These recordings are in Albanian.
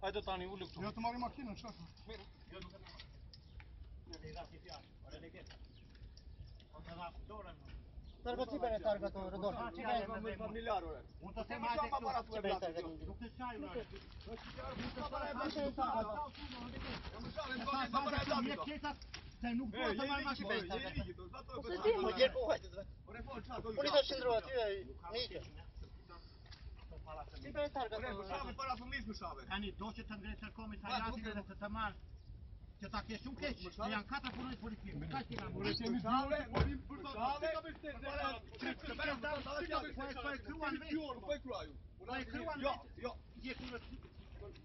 Hajde tani ullu këtu. Jo të marri makinën, çfarë? Targa ci bene targa to, Rodolfo. Familiar, ore. Unë të them hajde këtu. Ci bene targa to. Nuk të shaj unë. Se nuk do të marrë mash bene targa. Se di më. Unë të shndrua aty e hiqe. Ci bene targa to. Para fëmijës më shave. Tani do që të ngresër komisariatin edhe të të marrë që ta kesh unë keq, se janë 4 punojnë policisë. Ka që nga mërë? Kemi dhjore, morim për të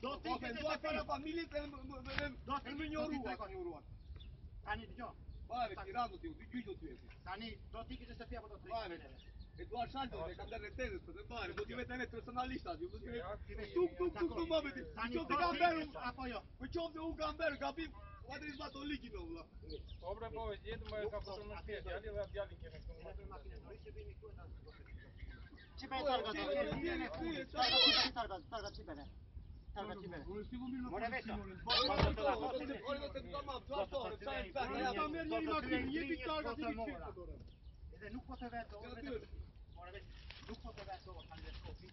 Do të ikë të para familjes e më njohuar. Tani dëgjoj. Bare, Tiranë ti, dy gjyq do ty. Tani do të ikë të shtëpia apo do të rrish neve? Eduard Shaldo, e kam dhënë tenës, po të bare, do t'i vetë personalisht aty, do t'i më bëti. Tani do të ikë apo jo? Po qoftë u gamber, gabim, vatris batolikin valla. Po bre po, jetë më ka futur në shtëpi, djali dhe djalin kemi këtu. Ci bene targa to. Targa ci bene. Targa ci bene. More vetë. Edhe nuk po të vetë, more vetë. Nuk po të vetë, kanë vetë kopi.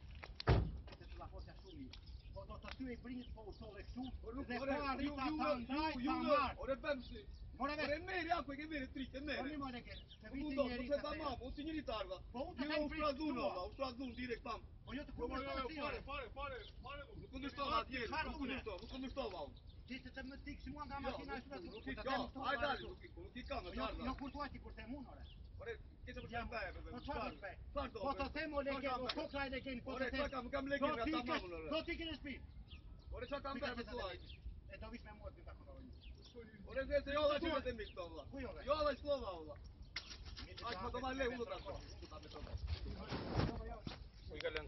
Se të la fosja shumë. Po do të thyej brinjët po ushove kështu. Dhe po arrita ta ndaj ta marë. Ore bëmsi. More vetë. Ore merri ako e ke merri tritë, Po merri. mi more ke. Se Po viti do, njeri. po se tamam, unë si njëri targa. Po unë të Jo, them u strazun direkt tam. Po jo të kundërshtova. Pare. Nuk kundërshtova atje, nuk kundërshtova unë. Qiste të më tikë si mua nga makina e shpetë. Nuk i kam, Jo kur tuaj ti kur them unë, ore. Ore, kese për shembe. Po çfarë shpe? Po të them o leke, o kokra e leke, po të them. Ore, kam leke nga tamam, ore. Do t'ikë në shtëpi. Ore, çfarë kam bërë me tuaj? E do vish me mua të takonorin. Ore, se jo dha çfarë të mi këto valla. Jo dha shkova valla. Aq më do ma le unë ta. Uj, galen